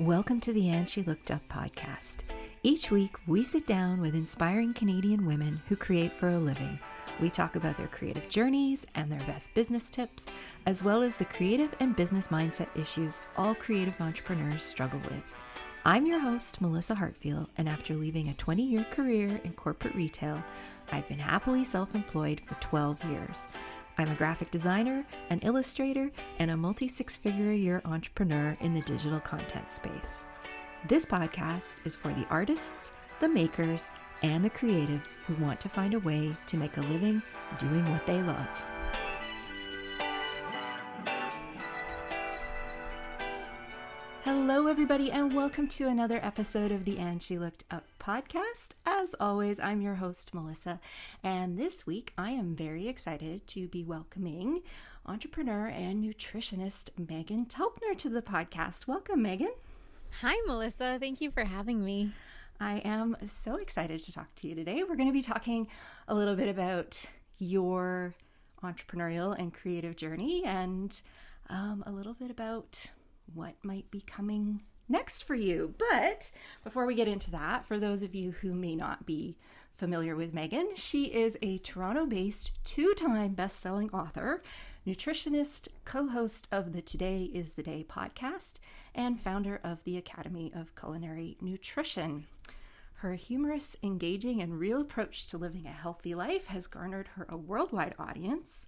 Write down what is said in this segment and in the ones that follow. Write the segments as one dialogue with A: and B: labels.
A: Welcome to the And She Looked Up podcast. Each week, we sit down with inspiring Canadian women who create for a living. We talk about their creative journeys and their best business tips, as well as the creative and business mindset issues all creative entrepreneurs struggle with. I'm your host, Melissa Hartfield, and after leaving a 20-year career in corporate retail, I've been happily self-employed for 12 years. I'm a graphic designer, an illustrator, and a multi-six-figure-a-year entrepreneur in the digital content space. This podcast is for the artists, the makers, and the creatives who want to find a way to make a living doing what they love. Hello, everybody, and welcome to another episode of the And She Looked Up podcast. As always, I'm your host, Melissa, and this week I am very excited to be welcoming entrepreneur and nutritionist Meghan Telpner to the podcast. Welcome, Meghan.
B: Hi, Melissa. Thank you for having me.
A: I am so excited to talk to you today. We're going to be talking a little bit about your entrepreneurial and creative journey and a little bit about what might be coming next for you. But before we get into that, for those of you who may not be familiar with Meghan, she is a Toronto-based two-time best-selling author, nutritionist, co-host of the Today is the Day podcast, and founder of the Academy of Culinary Nutrition. Her humorous, engaging, and real approach to living a healthy life has garnered her a worldwide audience.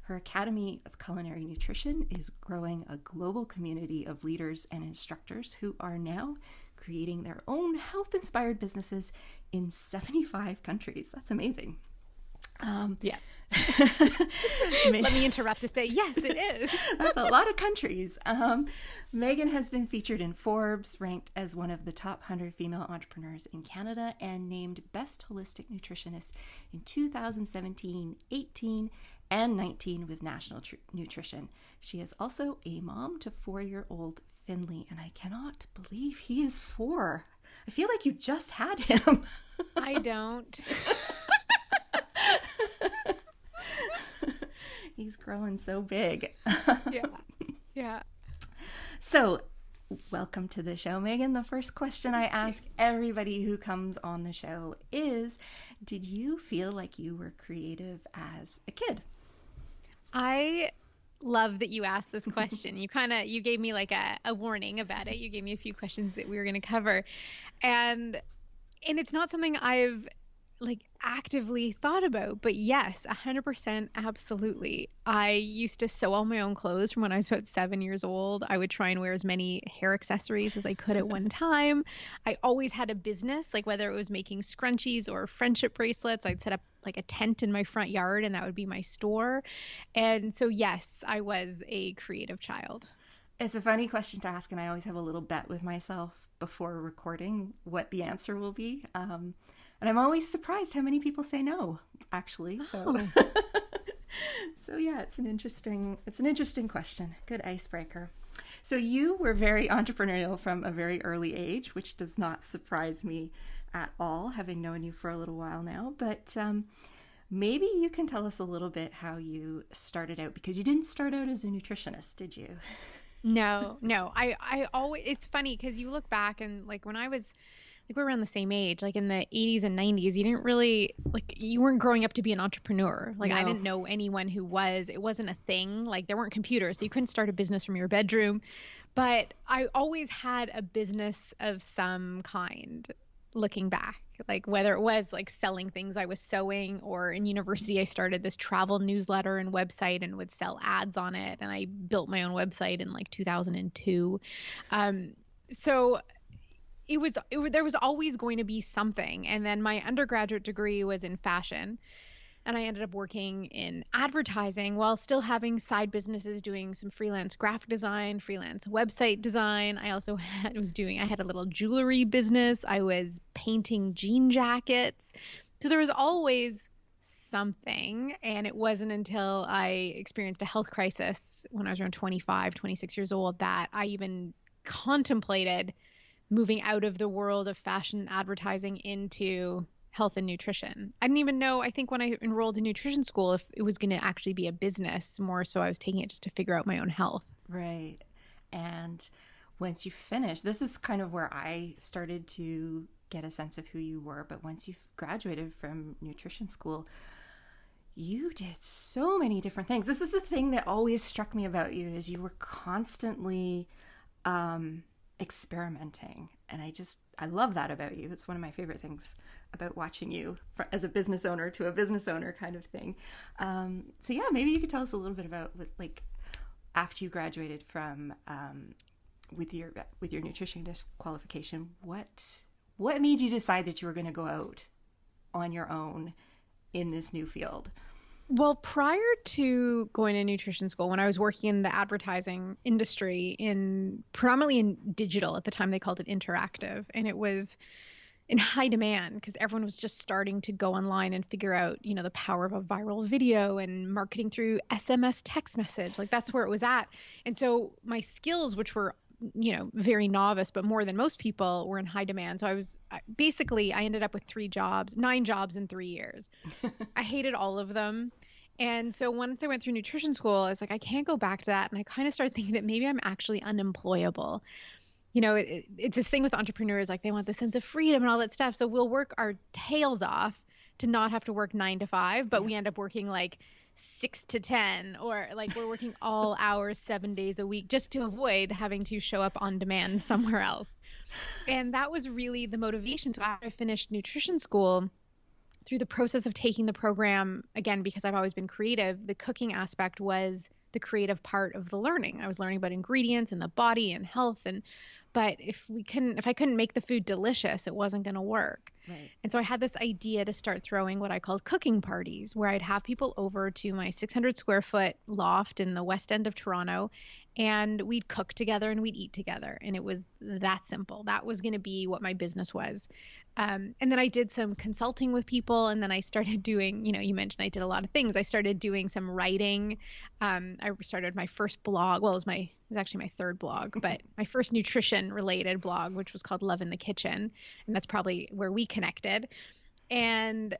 A: Her Academy of Culinary Nutrition is growing a global community of leaders and instructors who are now creating their own health-inspired businesses in 75 countries. That's amazing.
B: Yeah. Let me interrupt to say, yes, it is.
A: That's a lot of countries. Meghan has been featured in Forbes, ranked as one of the top 100 female entrepreneurs in Canada, and named Best Holistic Nutritionist in 2017, 18, and 19 with National Nutrition. She is also a mom to 4-year-old Finley, and I cannot believe he is 4. I feel like you just had him.
B: I don't.
A: He's growing so big.
B: Yeah.
A: So, welcome to the show, Meghan. The first question I ask everybody who comes on the show is, did you feel like you were creative as a kid?
B: I love that you asked this question. You gave me like a warning about it. You gave me a few questions that we were going to cover. And it's not something I've actively thought about, but yes, 100%, absolutely. I used to sew all my own clothes from when I was about 7 years old. I would try and wear as many hair accessories as I could at one time. I always had a business, like whether it was making scrunchies or friendship bracelets. I'd set up like a tent in my front yard and that would be my store. And so yes, I was a creative child.
A: It's a funny question to ask, and I always have a little bet with myself before recording what the answer will be. And I'm always surprised how many people say no, actually. So, so yeah, it's an interesting question. Good icebreaker. So you were very entrepreneurial from a very early age, which does not surprise me at all, having known you for a little while now. But maybe you can tell us a little bit how you started out, because you didn't start out as a nutritionist, did you?
B: No. I always, it's funny because you look back and like when I was, we're around the same age, like in the 80s and 90s, you didn't really, you weren't growing up to be an entrepreneur. No. I didn't know anyone who was. It wasn't a thing. Like there weren't computers, so you couldn't start a business from your bedroom. But I always had a business of some kind looking back, like whether it was like selling things I was sewing, or in university, I started this travel newsletter and website and would sell ads on it. And I built my own website in like 2002. So there was always going to be something. And then my undergraduate degree was in fashion. And I ended up working in advertising while still having side businesses, doing some freelance graphic design, freelance website design. I also had a little jewelry business. I was painting jean jackets. So there was always something. And it wasn't until I experienced a health crisis when I was around 25, 26 years old that I even contemplated moving out of the world of fashion advertising into health and nutrition. I didn't even know, I think when I enrolled in nutrition school, if it was going to actually be a business, more so I was taking it just to figure out my own health.
A: Right. And once you finish, this is kind of where I started to get a sense of who you were. But once you graduated from nutrition school, you did so many different things. This is the thing that always struck me about you, is you were constantly experimenting. And I love that about you. It's one of my favorite things about watching you as a business owner to a business owner kind of thing. So yeah, maybe you could tell us a little bit about like after you graduated from with your nutritionist qualification, what made you decide that you were going to go out on your own in this new field?
B: Well, prior to going to nutrition school, when I was working in the advertising industry, predominantly in digital, at the time they called it interactive, and it was in high demand because everyone was just starting to go online and figure out, the power of a viral video and marketing through SMS text message. Like that's where it was at. And so my skills, which were very novice, but more than most people, were in high demand. So I ended up with 9 jobs in 3 years. I hated all of them. And so once I went through nutrition school, I was like, I can't go back to that. And I kind of started thinking that maybe I'm actually unemployable. It's this thing with entrepreneurs, like they want the sense of freedom and all that stuff. So we'll work our tails off to not have to work 9 to 5, but we end up working like 6 to 10, or like we're working all hours 7 days a week just to avoid having to show up on demand somewhere else. And that was really the motivation. So after I finished nutrition school, through the process of taking the program, again, because I've always been creative, the cooking aspect was the creative part of the learning. I was learning about ingredients and the body and health, but if I couldn't make the food delicious, it wasn't going to work.
A: Right.
B: And so I had this idea to start throwing what I called cooking parties, where I'd have people over to my 600 square foot loft in the West End of Toronto, and we'd cook together and we'd eat together. And it was that simple. That was going to be what my business was. And then I did some consulting with people, and then I started doing, you mentioned I did a lot of things. I started doing some writing. I started my first blog. Well, it was actually my third blog, but my first nutrition related blog, which was called Love in the Kitchen. And that's probably where we connected. And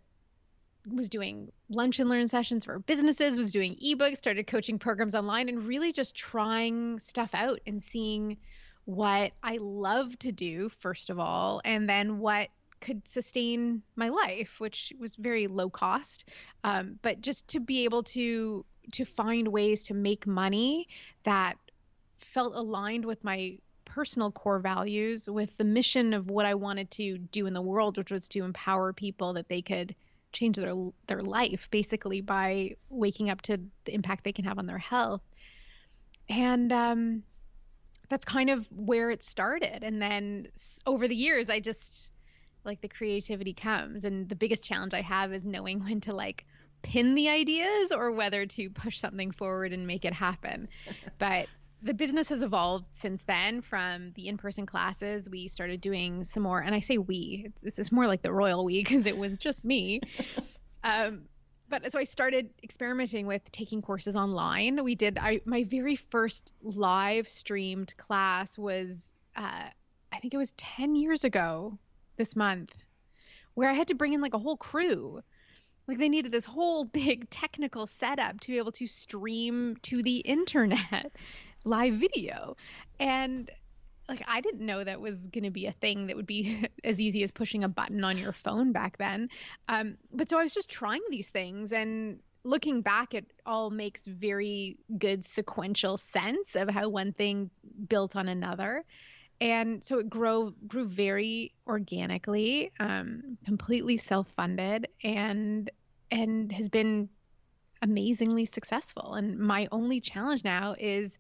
B: was doing lunch and learn sessions for businesses, was doing ebooks, started coaching programs online, and really just trying stuff out and seeing what I love to do, first of all, and then what could sustain my life, which was very low cost. But just to be able to find ways to make money that felt aligned with my personal core values, with the mission of what I wanted to do in the world, which was to empower people that they could change their life basically by waking up to the impact they can have on their health. And that's kind of where it started. And then over the years, I just, like, the creativity comes, and the biggest challenge I have is knowing when to like pin the ideas or whether to push something forward and make it happen. But the business has evolved since then. From the in-person classes, we started doing some more, and I say we, it's more like the royal we, because it was just me. But so I started experimenting with taking courses online. My very first live streamed class was, I think it was 10 years ago this month, where I had to bring in like a whole crew. Like they needed this whole big technical setup to be able to stream to the internet live video. And like, I didn't know that was going to be a thing that would be as easy as pushing a button on your phone back then. But so I was just trying these things, and looking back, it all makes very good sequential sense of how one thing built on another. And so it grew very organically, completely self-funded, and has been amazingly successful. And my only challenge now is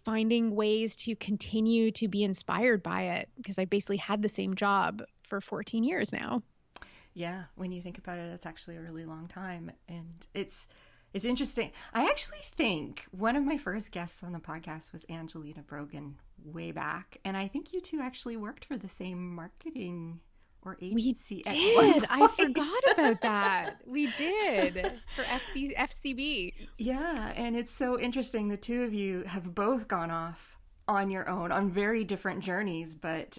B: finding ways to continue to be inspired by it, because I basically had the same job for 14 years now.
A: Yeah, when you think about it, it's actually a really long time. And it's interesting. I actually think one of my first guests on the podcast was Angelina Brogan way back. And I think you two actually worked for the same marketing or agency at one point.
B: I forgot about that. We did for FCB.
A: Yeah, and it's so interesting. The two of you have both gone off on your own on very different journeys, but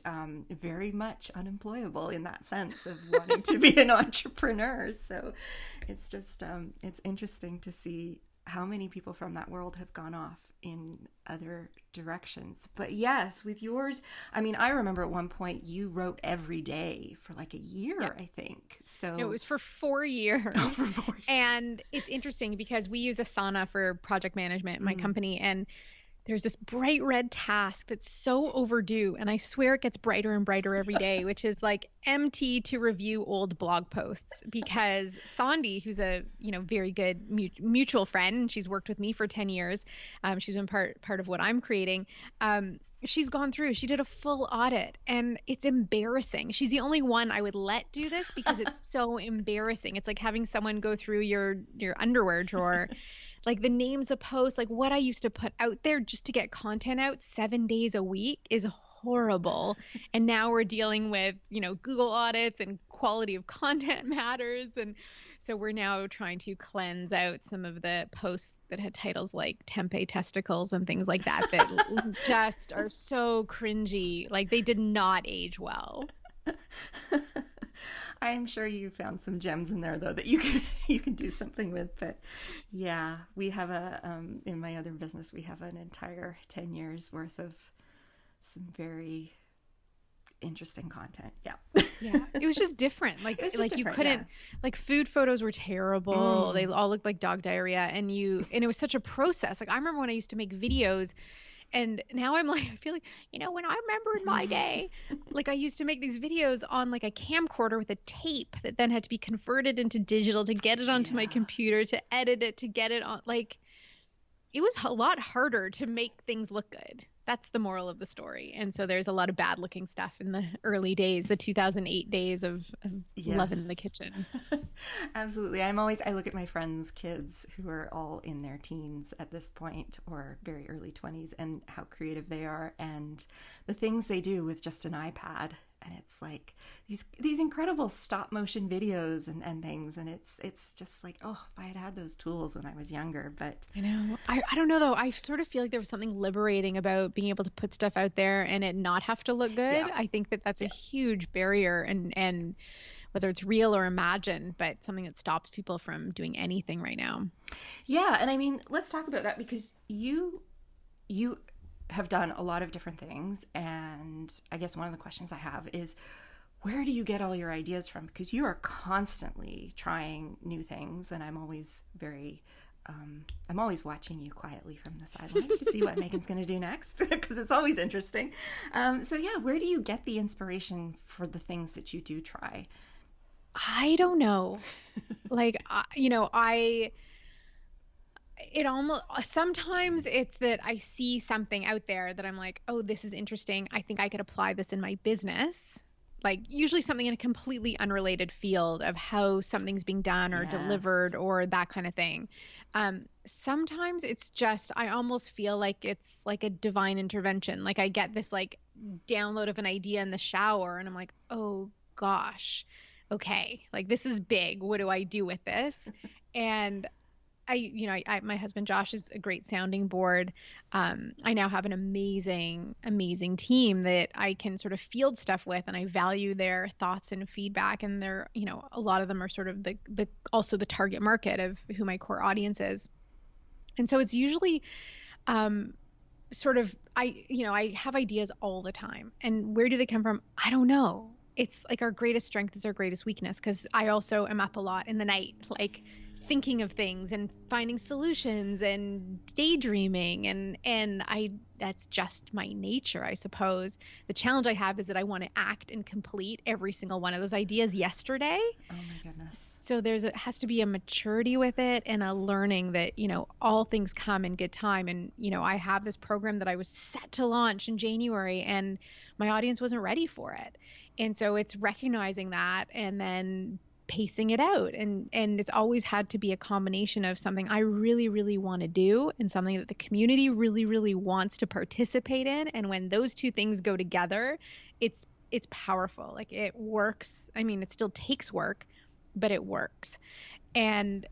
A: very much unemployable in that sense of wanting to be an entrepreneur. So it's just it's interesting to see how many people from that world have gone off in other directions. But yes, with yours, I mean, I remember at one point you wrote every day for like a year, I think. So
B: it was for 4 years.
A: Oh, for 4 years.
B: And it's interesting because we use Asana for project management in my company, and there's this bright red task that's so overdue, and I swear it gets brighter and brighter every day, which is like MT to review old blog posts, because Sandy, who's a very good mutual friend, and she's worked with me for 10 years, she's been part of what I'm creating. She's gone through, she did a full audit, and it's embarrassing. She's the only one I would let do this because it's so embarrassing. It's like having someone go through your underwear drawer. Like the names of posts, like what I used to put out there just to get content out 7 days a week is horrible. And now we're dealing with, Google audits, and quality of content matters. And so we're now trying to cleanse out some of the posts that had titles like tempeh testicles and things like that just are so cringy. Like they did not age well.
A: I'm sure you found some gems in there though that you can do something with. But yeah, we have in my other business, we have an entire 10 years worth of some very interesting content.
B: Yeah, it was just different. Like you couldn't, like food photos were terrible. They all looked like dog diarrhea, and it was such a process. Like I remember when I used to make videos. And now I'm like, I feel like, when I remember in my day, like I used to make these videos on like a camcorder with a tape that then had to be converted into digital to get it onto my computer, to edit it, to get it on. Like it was a lot harder to make things look good. That's the moral of the story. And so there's a lot of bad looking stuff in the early days, the 2008 days of love in the kitchen.
A: Absolutely. I look at my friends' kids who are all in their teens at this point, or very early 20s, and how creative they are and the things they do with just an iPad. And it's like these incredible stop motion videos and things. And it's just like, oh, if I had those tools when I was younger. But
B: I know. I don't know though. I sort of feel like there was something liberating about being able to put stuff out there and it not have to look good. Yeah. I think that's a huge barrier, and whether it's real or imagined, but something that stops people from doing anything right now.
A: Yeah. And I mean, let's talk about that, because you have done a lot of different things. And I guess one of the questions I have is, where do you get all your ideas from? Because you are constantly trying new things, and I'm always watching you quietly from the sidelines to see what Meghan's going to do next, because it's always interesting. So yeah, where do you get the inspiration for the things that you do try?
B: I don't know. Sometimes it's that I see something out there that I'm like, oh, this is interesting. I think I could apply this in my business. Like usually something in a completely unrelated field of how something's being done or delivered or that kind of thing. Sometimes it's just, I almost feel like it's like a divine intervention. Like I get this like download of an idea in the shower and I'm like, oh gosh, okay. Like this is big. What do I do with this? And my husband Josh is a great sounding board. I now have an amazing team that I can sort of field stuff with, and I value their thoughts and feedback. And they're, a lot of them are sort of also the target market of who my core audience is. And so it's usually I have ideas all the time. And where do they come from? I don't know. It's like our greatest strength is our greatest weakness, because I also am up a lot in the night, like thinking of things and finding solutions and daydreaming, and that's just my nature, I suppose. The challenge I have is that I want to act and complete every single one of those ideas yesterday.
A: Oh my goodness.
B: So has to be a maturity with it and a learning that, all things come in good time. And, I have this program that I was set to launch in January, and my audience wasn't ready for it. And so it's recognizing that and then pacing it out. And it's always had to be a combination of something I really, really want to do and something that the community really, really wants to participate in. And when those two things go together, it's powerful. Like it works. I mean, it still takes work, but it works. And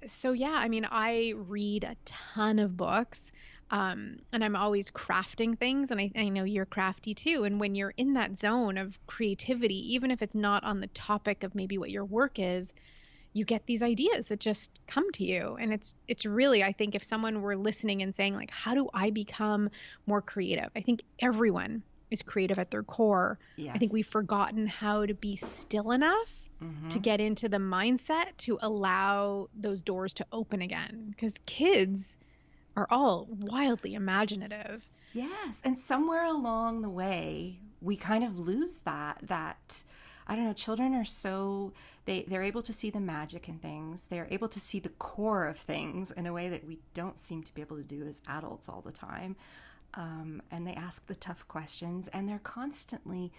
B: so, yeah, I mean, I read a ton of books. And I'm always crafting things, and I know you're crafty too. And when you're in that zone of creativity, even if it's not on the topic of maybe what your work is, you get these ideas that just come to you. And it's really, I think if someone were listening and saying like, how do I become more creative? I think everyone is creative at their core.
A: Yes.
B: I think we've forgotten how to be still enough to get into the mindset to allow those doors to open again, because kids are all wildly imaginative.
A: Yes. And somewhere along the way, we kind of lose that, I don't know, children are so, they're able to see the magic in things. They're able to see the core of things in a way that we don't seem to be able to do as adults all the time. And they ask the tough questions, and they're constantly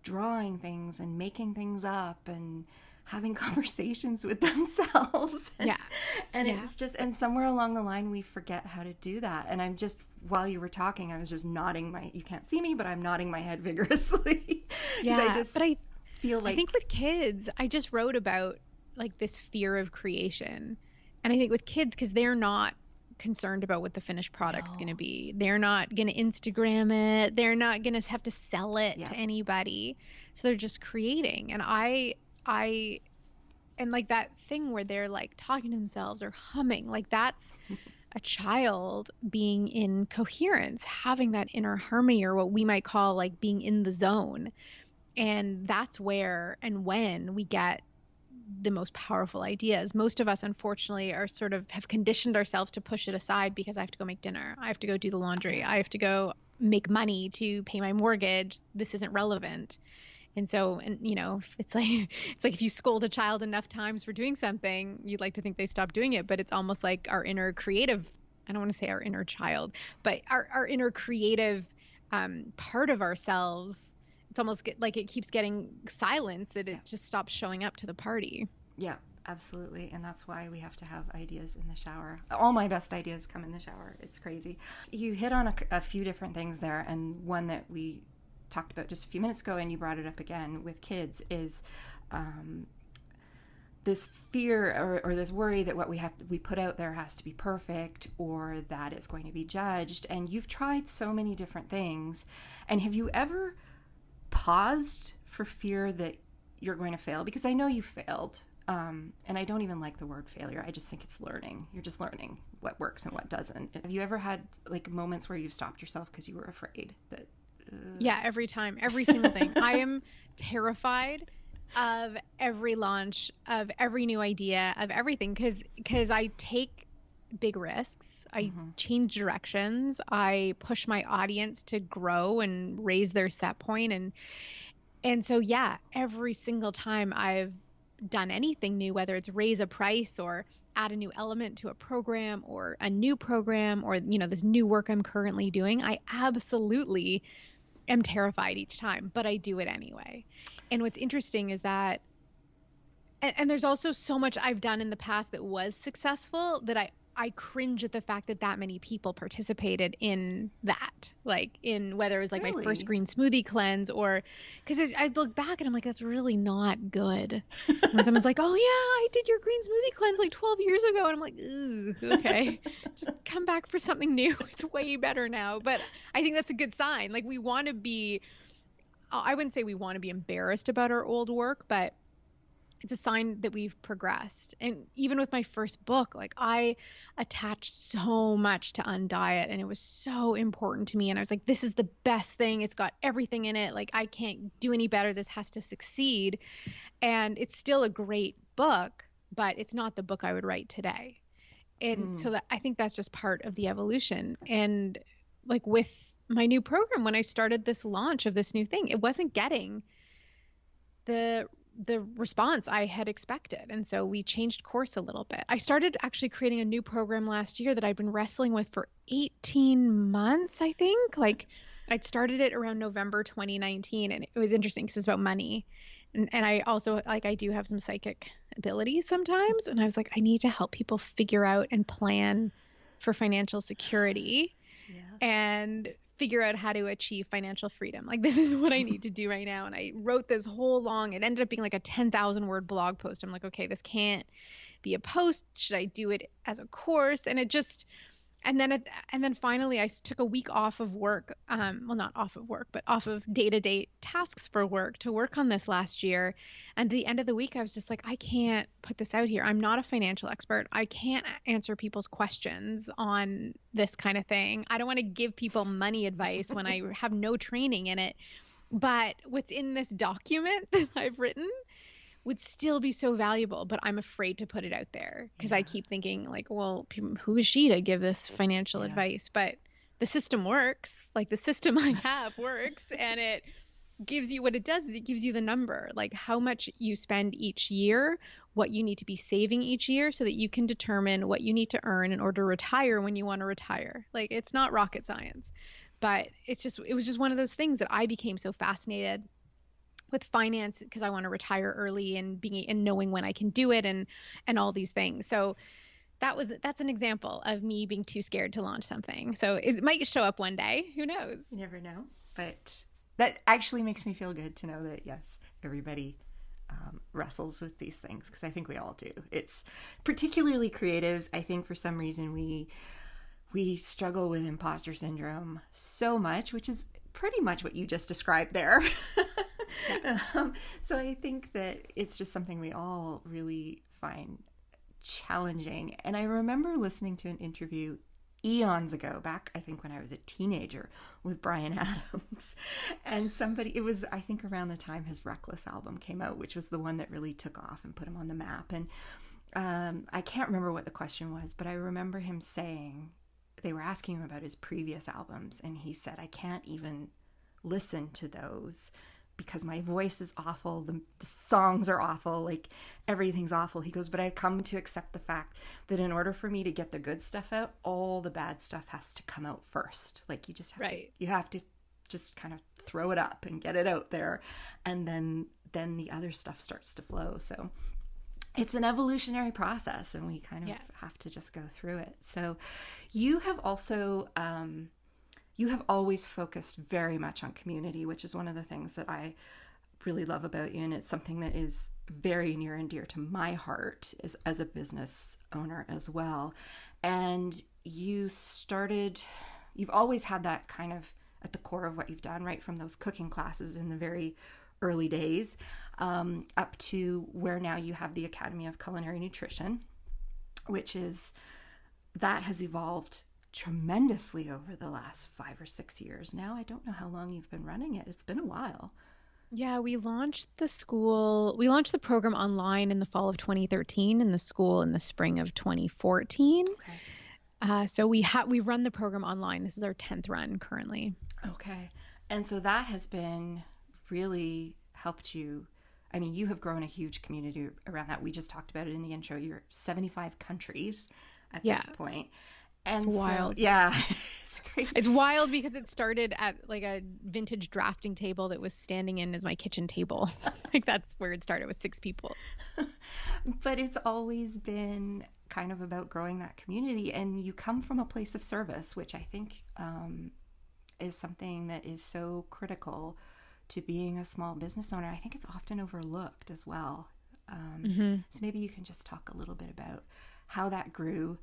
A: drawing things and making things up and having conversations with themselves. And it's just, and somewhere along the line, we forget how to do that. And I'm just, while you were talking, I was just nodding you can't see me, but I'm nodding my head vigorously.
B: I think with kids, I just wrote about like this fear of creation. And I think with kids, because they're not concerned about what the finished product's going to be. They're not going to Instagram it. They're not going to have to sell it to anybody. So they're just creating. And and like that thing where they're like talking to themselves or humming, like that's a child being in coherence, having that inner harmony, or what we might call like being in the zone. And that's where and when we get the most powerful ideas. Most of us, unfortunately, are sort of have conditioned ourselves to push it aside because I have to go make dinner. I have to go do the laundry. I have to go make money to pay my mortgage. This isn't relevant. And so, and you know, it's like if you scold a child enough times for doing something, you'd like to think they stop doing it. But it's almost like our inner creative, I don't want to say our inner child, but our inner creative part of ourselves, it's almost like it keeps getting silenced, that it just stops showing up to the party.
A: Yeah, absolutely. And that's why we have to have ideas in the shower. All my best ideas come in the shower. It's crazy. You hit on a few different things there. And one that we talked about just a few minutes ago, and you brought it up again with kids, is this fear or this worry that what we put out there has to be perfect, or that it's going to be judged. And you've tried so many different things. And have you ever paused for fear that you're going to fail? Because I know you failed, and I don't even like the word failure. I just think it's learning. You're just learning what works and what doesn't. Have you ever had like moments where you've stopped yourself because you were afraid that
B: Yeah, every time, every single thing. I am terrified of every launch, of every new idea, of everything, because I take big risks. I change directions. I push my audience to grow and raise their set point. And so, yeah, every single time I've done anything new, whether it's raise a price or add a new element to a program or a new program or, you know, this new work I'm currently doing, I absolutely am terrified each time, but I do it anyway. And what's interesting is that, and there's also so much I've done in the past that was successful that I cringe at the fact that many people participated in that, like in whether it was like my first green smoothie cleanse, or because I look back and I'm like, that's really not good. When someone's like, oh yeah, I did your green smoothie cleanse like 12 years ago. And I'm like, ooh, okay, just come back for something new. It's way better now. But I think that's a good sign. Like we want to be, I wouldn't say we want to be embarrassed about our old work, but it's a sign that we've progressed. And even with my first book, like I attached so much to Undiet, and it was so important to me. And I was like, this is the best thing. It's got everything in it. Like I can't do any better. This has to succeed. And it's still a great book, but it's not the book I would write today. And so I think that's just part of the evolution. And like with my new program, when I started this launch of this new thing, it wasn't getting the response I had expected. And so we changed course a little bit. I started actually creating a new program last year that I'd been wrestling with for 18 months, I think. Like I'd started it around November 2019, and it was interesting because it was about money. And I also, like, I do have some psychic abilities sometimes. And I was like, I need to help people figure out and plan for financial security and figure out how to achieve financial freedom. Like this is what I need to do right now. And I wrote this whole long, it ended up being like a 10,000 word blog post. I'm like, okay, this can't be a post. Should I do it as a course? And and then finally I took a week off of work. Well, not off of work, but off of day-to-day tasks for work to work on this last year. And at the end of the week, I was just like, I can't put this out here. I'm not a financial expert. I can't answer people's questions on this kind of thing. I don't want to give people money advice when I have no training in it. But what's in this document that I've written would still be so valuable, but I'm afraid to put it out there because I keep thinking like, well, who is she to give this financial advice? But the system works. Like the system I have works, and it gives you what it does is it gives you the number, like how much you spend each year, what you need to be saving each year so that you can determine what you need to earn in order to retire when you want to retire. Like it's not rocket science, but it was just one of those things that I became so fascinated with finance because I want to retire early and knowing when I can do it and all these things. So that's an example of me being too scared to launch something. So it might show up one day. Who knows?
A: You never know. But that actually makes me feel good to know that, yes, everybody wrestles with these things because I think we all do. It's particularly creatives. I think for some reason we struggle with imposter syndrome so much, which is pretty much what you just described there. So I think that it's just something we all really find challenging. And I remember listening to an interview eons ago, back I think when I was a teenager, with Bryan Adams. And it was I think around the time his Reckless album came out, which was the one that really took off and put him on the map. And I can't remember what the question was, but I remember him saying, they were asking him about his previous albums, and he said, I can't even listen to those because my voice is awful, the songs are awful, like everything's awful. He goes, but I've come to accept the fact that in order for me to get the good stuff out, all the bad stuff has to come out first. Like you just have to just kind of throw it up and get it out there, and then the other stuff starts to flow. So it's an evolutionary process, and we kind of have to just go through it. So you have also you have always focused very much on community, which is one of the things that I really love about you. And it's something that is very near and dear to my heart as a business owner as well. And you've always had that kind of at the core of what you've done, right from those cooking classes in the very early days up to where now you have the Academy of Culinary Nutrition, that has evolved tremendously over the last 5 or 6 years now. I don't know how long you've been running it. It's been a while.
B: Yeah, we launched the program online in the fall of 2013 and the school in the spring of 2014. Okay. So we've run the program online. This is our 10th run currently.
A: Okay. And so that has been really helped you. I mean, you have grown a huge community around that. We just talked about it in the intro. You're 75 countries at this point. And
B: it's wild.
A: Yeah, it's crazy.
B: It's wild because it started at like a vintage drafting table that was standing in as my kitchen table. Like that's where it started with 6 people.
A: But it's always been kind of about growing that community. And you come from a place of service, which I think is something that is so critical to being a small business owner. I think it's often overlooked as well. So maybe you can just talk a little bit about how that grew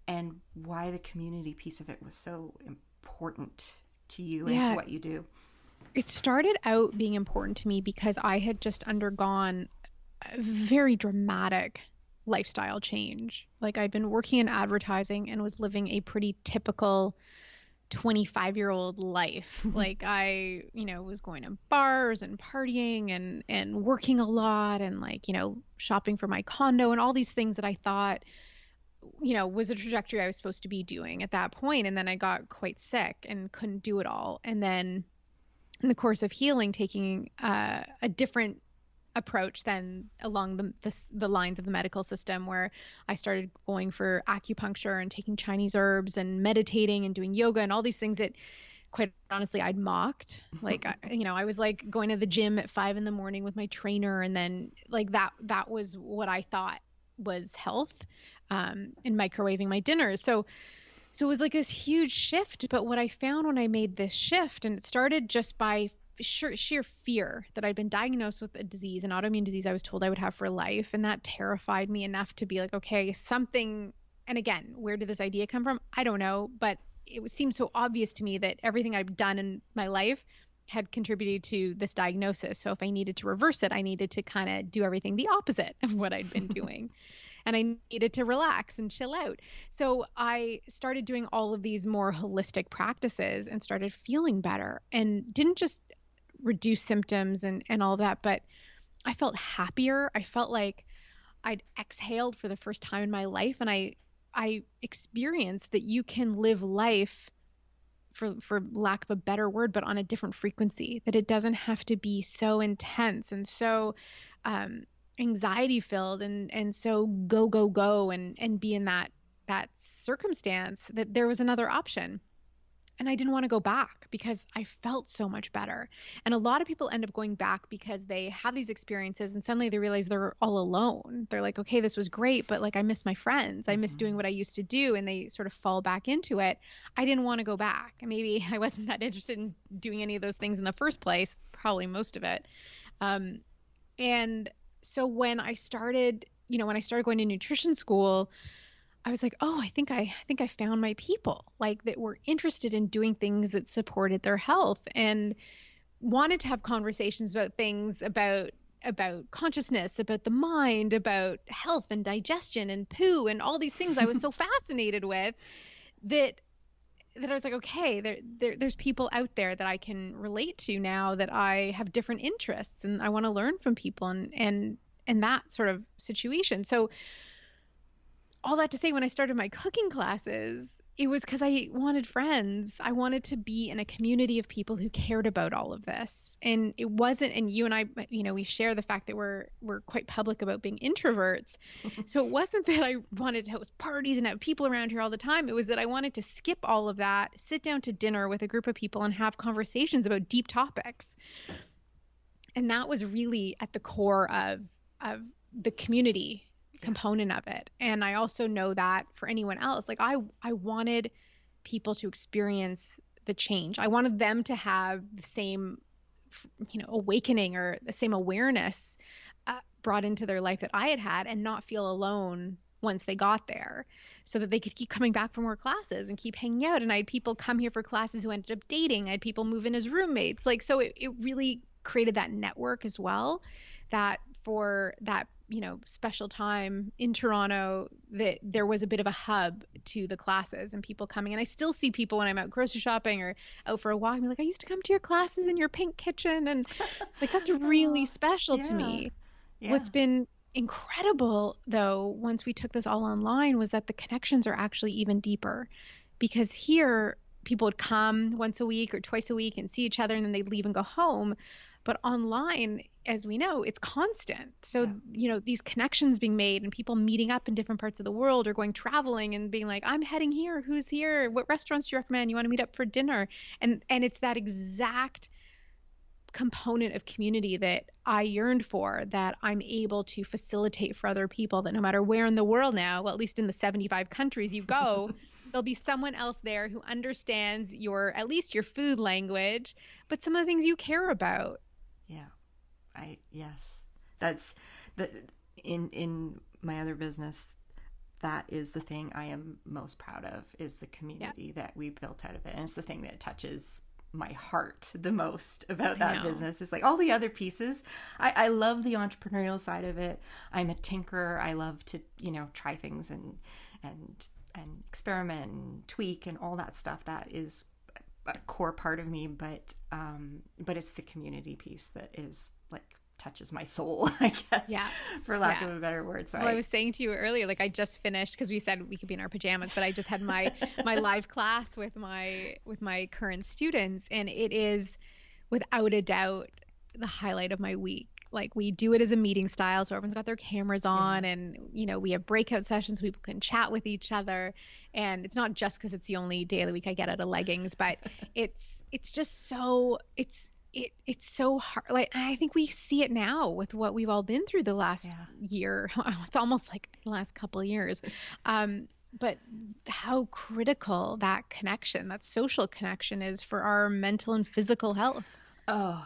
A: and why the community piece of it was so important to you and to what you do.
B: It started out being important to me because I had just undergone a very dramatic lifestyle change. Like I'd been working in advertising and was living a pretty typical 25-year-old life. Like I, was going to bars and partying and working a lot and shopping for my condo and all these things that I thought was a trajectory I was supposed to be doing at that point. And then I got quite sick and couldn't do it all. And then in the course of healing, taking a different approach than along the lines of the medical system, where I started going for acupuncture and taking Chinese herbs and meditating and doing yoga and all these things that quite honestly I'd mocked. Like, I was like going to the gym at 5 a.m. with my trainer. And then like that was what I thought was health. And microwaving my dinners. So it was like this huge shift. But what I found when I made this shift, and it started just by sheer fear that I'd been diagnosed with a disease, an autoimmune disease I was told I would have for life. And that terrified me enough to be like, okay, something and again, where did this idea come from? I don't know, but seemed so obvious to me that everything I've done in my life had contributed to this diagnosis. So if I needed to reverse it, I needed to kind of do everything the opposite of what I'd been doing. And I needed to relax and chill out. So I started doing all of these more holistic practices and started feeling better, and didn't just reduce symptoms and all of that, but I felt happier. I felt like I'd exhaled for the first time in my life, and I experienced that you can live life, for lack of a better word, but on a different frequency, that it doesn't have to be so intense and so anxiety filled and so go and be in that circumstance, that there was another option. And I didn't want to go back because I felt so much better. And a lot of people end up going back because they have these experiences and suddenly they realize they're all alone. They're like, okay, this was great, but like I miss my friends. I miss doing what I used to do. And they sort of fall back into it. I didn't want to go back. And maybe I wasn't that interested in doing any of those things in the first place, probably most of it. And so when I started going to nutrition school, I was like, oh, I think I found my people, like, that were interested in doing things that supported their health and wanted to have conversations about things about consciousnthere, about the mind, about health and digestion and poo and all these things I was so fascinated with, that I was like, okay, there's people out there that I can relate to now, that I have different interests and I want to learn from people and that sort of situation. So all that to say, when I started my cooking classes, it was because I wanted friends. I wanted to be in a community of people who cared about all of this. And it wasn't, and you and I, we share the fact that we're quite public about being introverts. So it wasn't that I wanted to host parties and have people around here all the time. It was that I wanted to skip all of that, sit down to dinner with a group of people and have conversations about deep topics. And that was really at the core of the community component of it. And I also know that for anyone else, like I wanted people to experience the change. I wanted them to have the same, awakening or the same awareness brought into their life that I had and not feel alone once they got there, so that they could keep coming back for more classes and keep hanging out. And I had people come here for classes who ended up dating. I had people move in as roommates. Like, so it really created that network as well, that for that special time in Toronto, that there was a bit of a hub to the classes and people coming. And I still see people when I'm out grocery shopping or out for a walk, I'm like, I used to come to your classes in your pink kitchen. And like, that's really special to me. Yeah. What's been incredible though, once we took this all online, was that the connections are actually even deeper, because here people would come once a week or twice a week and see each other and then they'd leave and go home. But online, as we know, it's constant. So, these connections being made and people meeting up in different parts of the world or going traveling and being like, I'm heading here. Who's here? What restaurants do you recommend? You want to meet up for dinner? And it's that exact component of community that I yearned for, that I'm able to facilitate for other people, that no matter where in the world now, well, at least in the 75 countries you go, there'll be someone else there who understands at least your food language, but some of the things you care about.
A: Yeah. Yes, that's in my other business, that is the thing I am most proud of, is the community that we built out of it. And it's the thing that touches my heart the most about that business. It's like all the other pieces. I love the entrepreneurial side of it. I'm a tinkerer. I love to, try things and experiment and tweak and all that stuff. That is a core part of me, but it's the community piece that is like touches my soul, I guess, for lack of a better word. So
B: I was saying to you earlier, like I just finished, because we said we could be in our pajamas, but I just had my live class with my current students, and it is without a doubt the highlight of my week. Like, we do it as a meeting style, so everyone's got their cameras on, and we have breakout sessions, people can chat with each other, and it's not just because it's the only day of the week I get out of leggings, but it's just so it's so hard. Like, I think we see it now with what we've all been through the last year. It's almost like the last couple of years. But how critical that connection, that social connection, is for our mental and physical health.
A: Oh,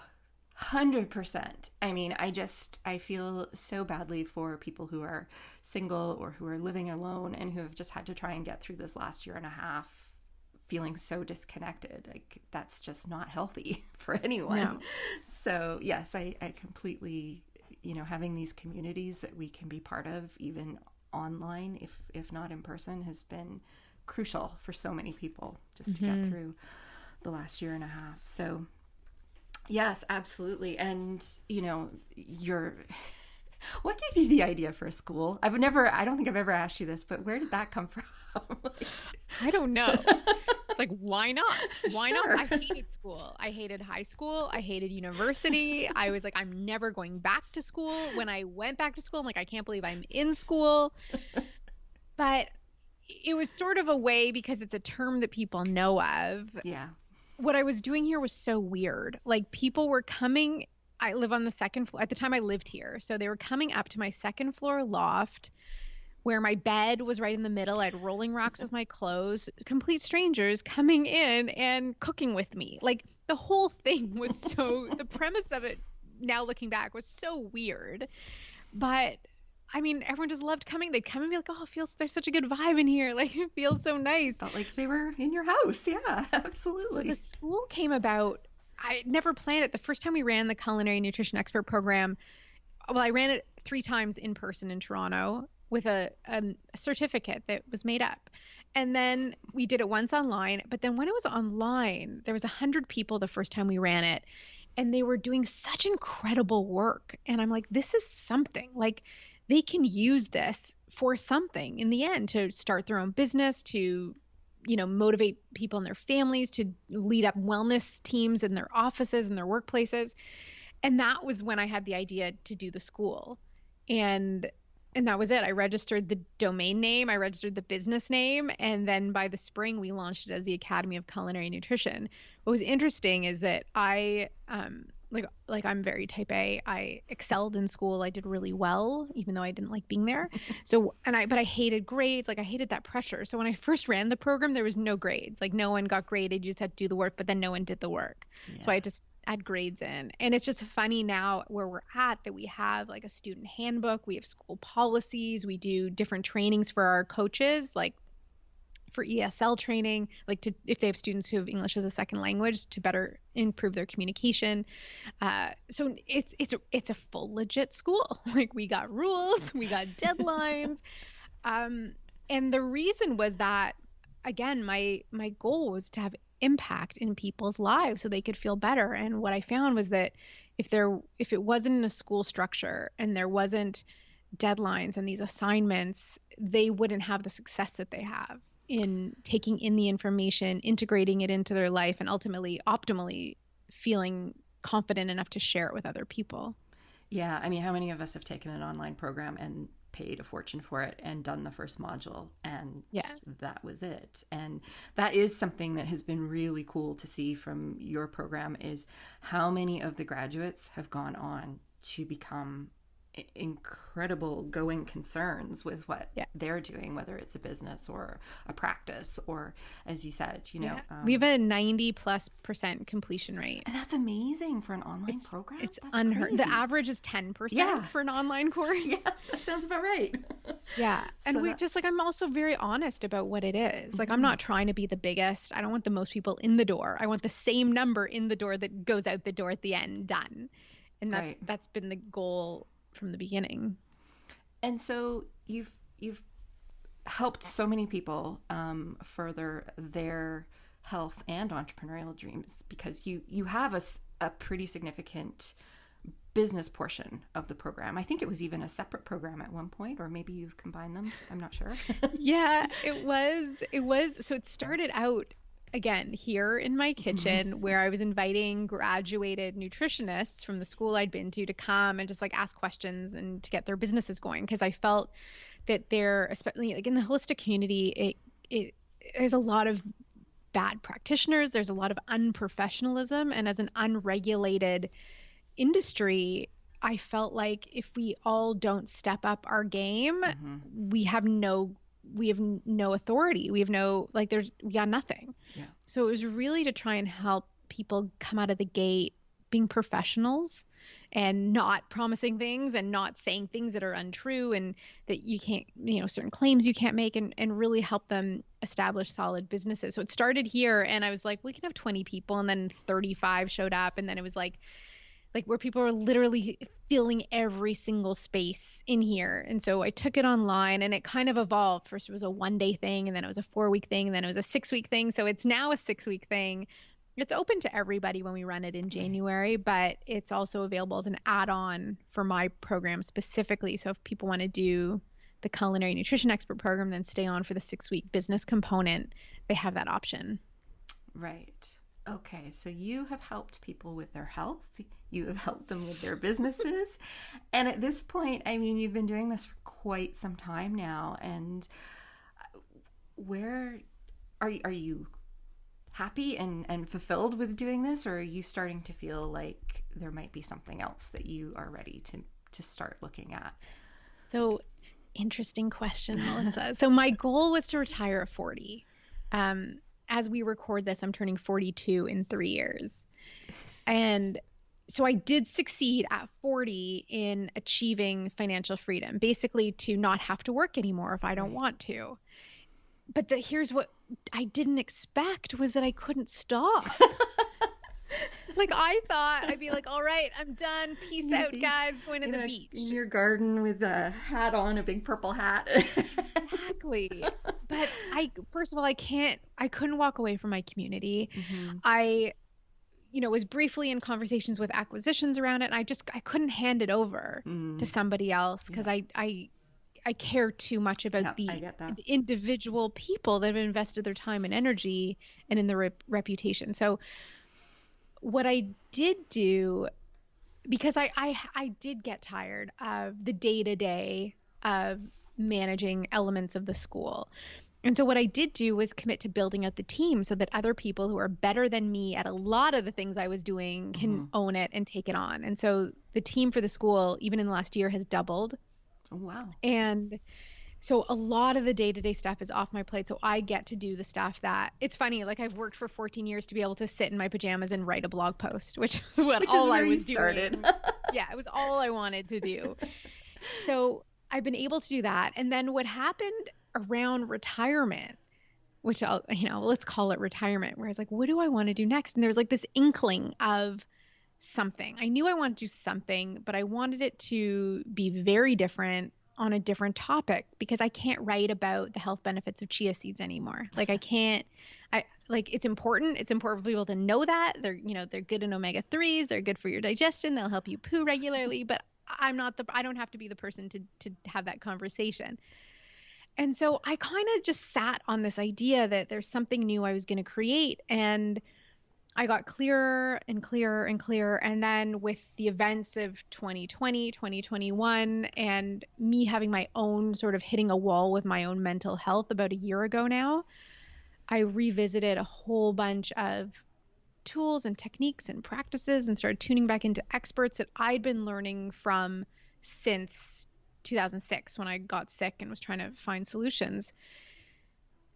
A: 100%. I mean, I feel so badly for people who are single or who are living alone and who have just had to try and get through this last year and a half feeling so disconnected. Like, that's just not healthy for anyone.
B: No.
A: So yes, I completely, having these communities that we can be part of, even online, if not in person, has been crucial for so many people just to get through the last year and a half. So yes, absolutely. And what gave you the idea for a school? I don't think I've ever asked you this, but where did that come from?
B: I don't know. It's like, why not? Why
A: Sure.
B: not? I hated school. I hated high school. I hated university. I was like, I'm never going back to school. When I went back to school, I'm like, I can't believe I'm in school. But it was sort of a way, because it's a term that people know of.
A: Yeah.
B: What I was doing here was so weird. Like, people were coming. I live on the second floor. At the time I lived here. So they were coming up to my second floor loft where my bed was right in the middle. I had rolling racks with my clothes, complete strangers coming in and cooking with me. Like, the whole thing was the premise of it, now looking back, was so weird. But I mean, everyone just loved coming. They'd come and be like, oh, there's such a good vibe in here. Like, it feels so nice.
A: Felt like they were in your house. Yeah, absolutely.
B: So the school came about. I never planned it. The first time we ran the Culinary Nutrition Expert program, I ran it 3 times in person in Toronto with a certificate that was made up. And then we did it once online. But then when it was online, there was 100 people the first time we ran it. And they were doing such incredible work. And I'm like, this is something. Like, they can use this for something in the end, to start their own business, to motivate people in their families, to lead up wellness teams in their offices and their workplaces. And that was when I had the idea to do the school. And that was it. I registered the domain name, I registered the business name, and then by the spring we launched it as the Academy of Culinary Nutrition. What was interesting is that I like I'm very type A. I excelled in school. I did really well, even though I didn't like being there. But I hated grades. Like, I hated that pressure. So when I first ran the program, there was no grades. Like, no one got graded. You just had to do the work, but then no one did the work. Yeah. So I just add grades in. And it's just funny now where we're at, that we have like a student handbook, we have school policies, we do different trainings for our coaches, like for ESL training, like if they have students who have English as a second language, to better improve their communication. So it's a full legit school. Like, we got rules, we got deadlines. And the reason was that, again, my goal was to have impact in people's lives so they could feel better. And what I found was that if it wasn't in a school structure and there wasn't deadlines and these assignments, they wouldn't have the success that they have in taking in the information, integrating it into their life, and ultimately, optimally feeling confident enough to share it with other people.
A: Yeah. I mean, how many of us have taken an online program and paid a fortune for it and done the first module, and that was it? And that is something that has been really cool to see from your program, is how many of the graduates have gone on to become incredible going concerns with what they're doing, whether it's a business or a practice, or, as you said,
B: we have a 90+% completion rate,
A: and that's amazing for an online program.
B: It's unheard. The average is 10% for an online course.
A: Yeah, that sounds about right.
B: Yeah. And so we just, like, I'm also very honest about what it is. Like, I'm not trying to be the biggest. I don't want the most people in the door. I want the same number in the door that goes out the door at the end, done. And that's been the goal from the beginning. And
A: so you've helped so many people further their health and entrepreneurial dreams, because you have a pretty significant business portion of the program. I think it was even a separate program at one point, or maybe you've combined them. I'm not sure.
B: Yeah, it was. So it started out, again, here in my kitchen, where I was inviting graduated nutritionists from the school I'd been to come and just, like, ask questions and to get their businesses going. Because I felt that there, especially like in the holistic community, there's a lot of bad practitioners. There's a lot of unprofessionalism. And as an unregulated industry, I felt like if we all don't step up our game, we have no authority. We have we got nothing. Yeah. So it was really to try and help people come out of the gate being professionals and not promising things and not saying things that are untrue and that you can't, certain claims you can't make, and really help them establish solid businesses. So it started here, and I was like, we can have 20 people, and then 35 showed up, and then it was like where people were literally filling every single space in here. And so I took it online, and it kind of evolved. First it was a 1-day thing, and then it was a 4-week thing, and then it was a 6-week thing. So it's now a 6-week thing. It's open to everybody when we run it in January, but it's also available as an add-on for my program specifically. So if people want to do the culinary nutrition expert program, then stay on for the 6-week business component, they have that option.
A: Right. Okay. So you have helped people with their health. You have helped them with their businesses. And at this point, I mean, you've been doing this for quite some time now. And where are you happy and fulfilled with doing this, or are you starting to feel like there might be something else that you are ready to start looking at?
B: So, interesting question, Melissa. So my goal was to retire at 40. As we record this, I'm turning 42 in 3 years. And so I did succeed at 40 in achieving financial freedom, basically to not have to work anymore if I don't want to. But here's what I didn't expect was that I couldn't stop. Like, I thought I'd be like, all right, I'm done. Peace out, guys. Going to the beach.
A: In your garden with a hat on, a big purple hat.
B: Exactly. But first of all, I couldn't walk away from my community. Mm-hmm. I was briefly in conversations with acquisitions around it. And I couldn't hand it over to somebody else because I care too much about the individual people that have invested their time and energy and in their reputation. So what I did do, because I did get tired of the day-to-day of managing elements of the school. And so what I did do was commit to building out the team so that other people who are better than me at a lot of the things I was doing can own it and take it on. And so the team for the school, even in the last year, has doubled.
A: Oh, wow.
B: And so a lot of the day-to-day stuff is off my plate. So I get to do the stuff that, it's funny, like I've worked for 14 years to be able to sit in my pajamas and write a blog post, which is all I was doing. Yeah, it was all I wanted to do. So I've been able to do that. And then what happened around retirement, which let's call it retirement, where I was like, what do I want to do next? And there was like this inkling of something. I knew I wanted to do something, but I wanted it to be very different on a different topic, because I can't write about the health benefits of chia seeds anymore. Like it's important. It's important for people to know that they're good in omega-3s. They're good for your digestion. They'll help you poo regularly, but I don't have to be the person to have that conversation. And so I kind of just sat on this idea that there's something new I was going to create. And I got clearer and clearer and clearer. And then with the events of 2020, 2021, and me having my own sort of hitting a wall with my own mental health about a year ago now, I revisited a whole bunch of tools and techniques and practices and started tuning back into experts that I'd been learning from since 2006 when I got sick and was trying to find solutions.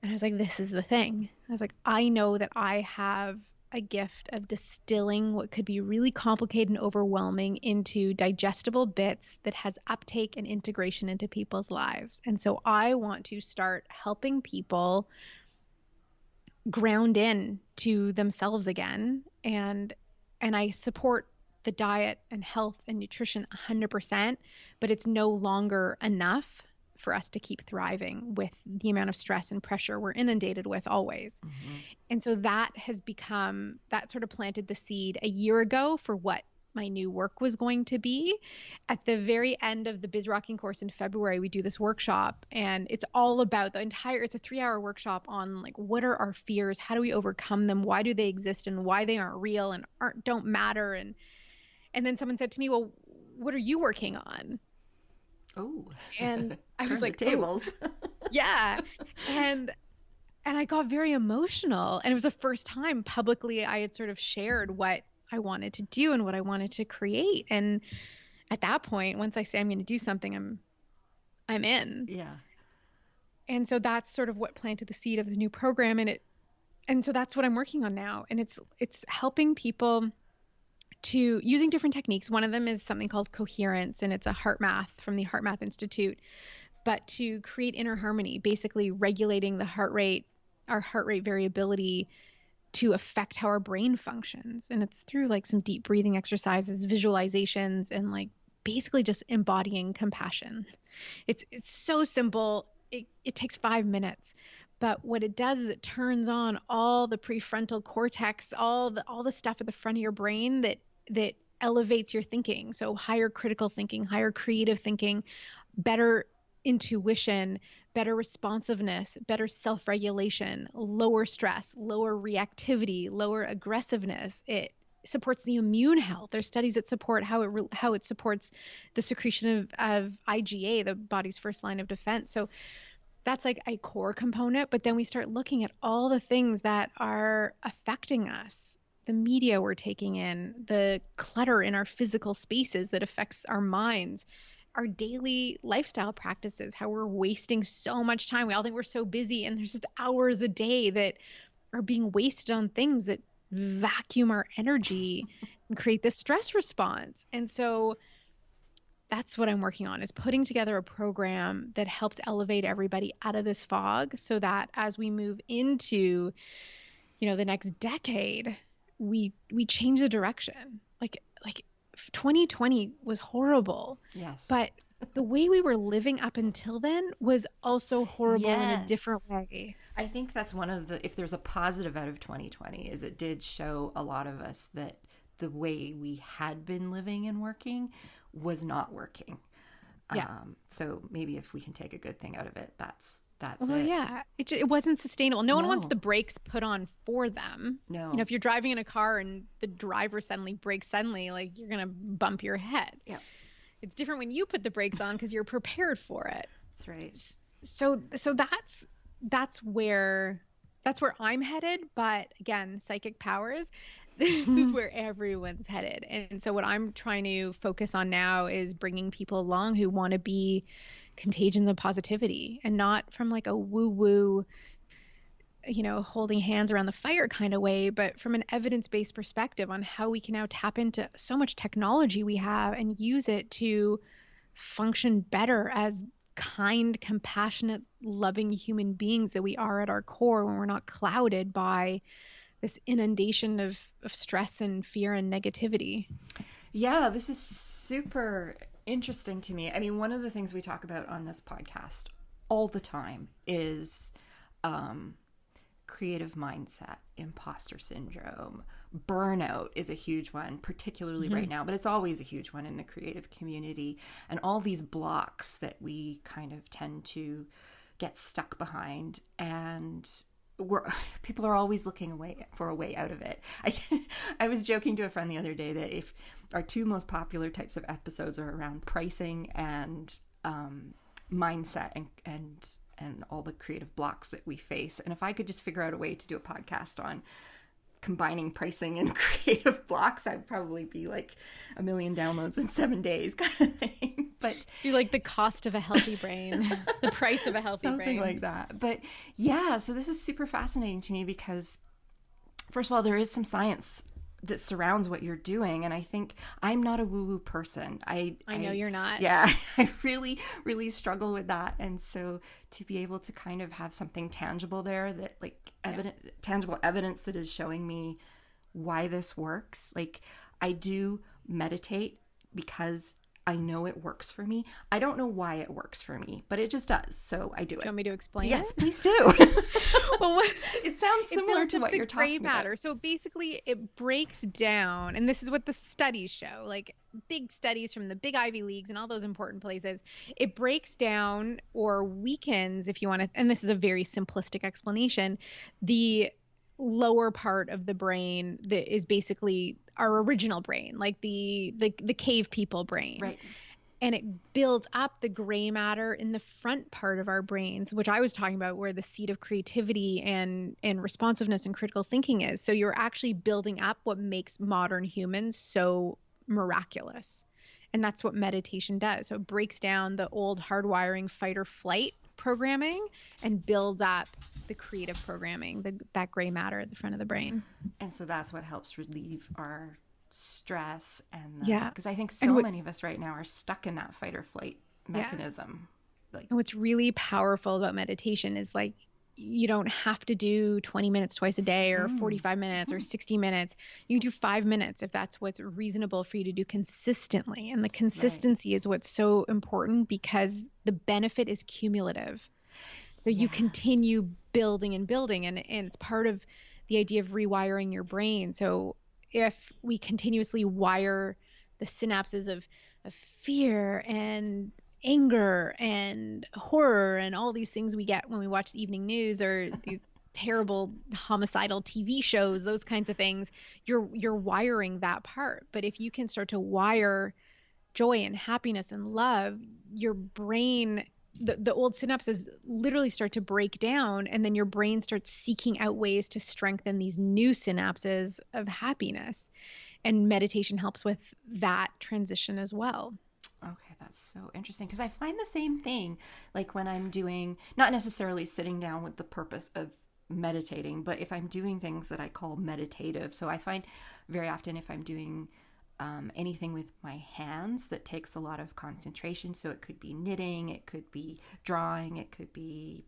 B: And I was like, this is the thing. I was like, I know that I have a gift of distilling what could be really complicated and overwhelming into digestible bits that has uptake and integration into people's lives. And so I want to start helping people ground in to themselves again. And I support the diet and health and nutrition 100%, but it's no longer enough for us to keep thriving with the amount of stress and pressure we're inundated with always. Mm-hmm. And so that sort of planted the seed a year ago for what my new work was going to be. At the very end of the Biz Rocking course in February, we do this workshop, and it's all about it's a 3-hour workshop on like, what are our fears? How do we overcome them? Why do they exist and why they aren't real and don't matter? And then someone said to me, well, what are you working on?
A: Oh,
B: and I was like,
A: tables.
B: Oh. Yeah. And I got very emotional, and it was the first time publicly I had sort of shared what I wanted to do and what I wanted to create. And at that point, once I say I'm going to do something, I'm in.
A: Yeah.
B: And so that's sort of what planted the seed of the new program. And so that's what I'm working on now. And it's helping people to using different techniques. One of them is something called coherence, and it's a heart math from the Heart Math Institute, but to create inner harmony, basically regulating the heart rate, our heart rate variability to affect how our brain functions. And it's through like some deep breathing exercises, visualizations, and like basically just embodying compassion. It's so simple. It takes 5 minutes. But what it does is it turns on all the prefrontal cortex, all the stuff at the front of your brain that elevates your thinking. So higher critical thinking, higher creative thinking, better intuition, better responsiveness, better self-regulation, lower stress, lower reactivity, lower aggressiveness. It supports the immune health. There's studies that support how it supports the secretion of IgA, the body's first line of defense. So that's like a core component, but then we start looking at all the things that are affecting us, the media we're taking in, the clutter in our physical spaces that affects our minds, our daily lifestyle practices, how we're wasting so much time. We all think we're so busy, and there's just hours a day that are being wasted on things that vacuum our energy and create this stress response. And so that's what I'm working on, is putting together a program that helps elevate everybody out of this fog, so that as we move into, the next decade, we change the direction. Like 2020 was horrible.
A: Yes.
B: But the way we were living up until then was also horrible in a
A: Yes.
B: different way.
A: I think that's one of the, if there's a positive out of 2020, is it did show a lot of us that the way we had been living and working was not working.
B: Yeah.
A: So maybe if we can take a good thing out of it, that's
B: Well,
A: it.
B: yeah, it wasn't sustainable. No one wants
A: No.
B: the brakes put on for them.
A: No.
B: If you're driving in a car and the driver suddenly brakes suddenly, like, you're going to bump your head.
A: Yeah.
B: It's different when you put the brakes on because you're prepared for it.
A: That's right.
B: So that's where I'm headed. But again, psychic powers, this is where everyone's headed. And so what I'm trying to focus on now is bringing people along who want to be contagions of positivity, and not from like a woo-woo, holding hands around the fire kind of way, but from an evidence-based perspective on how we can now tap into so much technology we have and use it to function better as kind, compassionate, loving human beings that we are at our core, when we're not clouded by this inundation of stress and fear and negativity.
A: Yeah, this is super interesting to me. I mean, one of the things we talk about on this podcast all the time is creative mindset, imposter syndrome, burnout is a huge one, particularly right now, but it's always a huge one in the creative community. And all these blocks that we kind of tend to get stuck behind, and people are always looking for a way out of it. I was joking to a friend the other day that if our two most popular types of episodes are around pricing and mindset and all the creative blocks that we face, and if I could just figure out a way to do a podcast on combining pricing and creative blocks, I'd probably be like 1 million downloads in 7 days kind of thing. But
B: so like the cost of a healthy brain, the price of a healthy
A: something
B: brain.
A: like that. But yeah, so this is super fascinating to me because, first of all, there is some science that surrounds what you're doing, and I think I'm not a woo-woo person. I
B: know you're not.
A: Yeah, I really, really struggle with that, and so to be able to kind of have something tangible there, that like tangible evidence that is showing me why this works. Like, I do meditate because I know it works for me. I don't know why it works for me, but it just does. So I do it.
B: Do you want me to explain?
A: Yes,
B: it?
A: please do.
B: Well,
A: it sounds similar to what you're talking about.
B: Matter. So basically, it breaks down, and this is what the studies show, like big studies from the big Ivy Leagues and all those important places. It breaks down or weakens, if you want to, and this is a very simplistic explanation, the lower part of the brain that is basically our original brain, like the cave people brain.
A: Right.
B: And it builds up the gray matter in the front part of our brains, which I was talking about, where the seat of creativity and responsiveness and critical thinking is. So you're actually building up what makes modern humans so miraculous. And that's what meditation does. So it breaks down the old hardwiring fight or flight programming and builds up the creative programming, that gray matter at the front of the brain.
A: And so that's what helps relieve our stress and
B: Yeah.
A: because I think so many of us right now are stuck in that fight or flight mechanism. Like,
B: and what's really powerful about meditation is like, you don't have to do 20 minutes twice a day or 45 minutes or 60 minutes. You can do 5 minutes if that's what's reasonable for you to do consistently. And the consistency is what's so important because the benefit is cumulative. So you continue building and building, and it's part of the idea of rewiring your brain. So if we continuously wire the synapses of fear and anger and horror and all these things we get when we watch the evening news or these terrible homicidal TV shows, those kinds of things, you're wiring that part. But if you can start to wire joy and happiness and love, your brain, the old synapses literally start to break down, and then your brain starts seeking out ways to strengthen these new synapses of happiness. And meditation helps with that transition as well.
A: Okay, that's so interesting because I find the same thing like when I'm doing, not necessarily sitting down with the purpose of meditating, but if I'm doing things that I call meditative. So I find very often if I'm doing anything with my hands that takes a lot of concentration. So it could be knitting, it could be drawing, it could be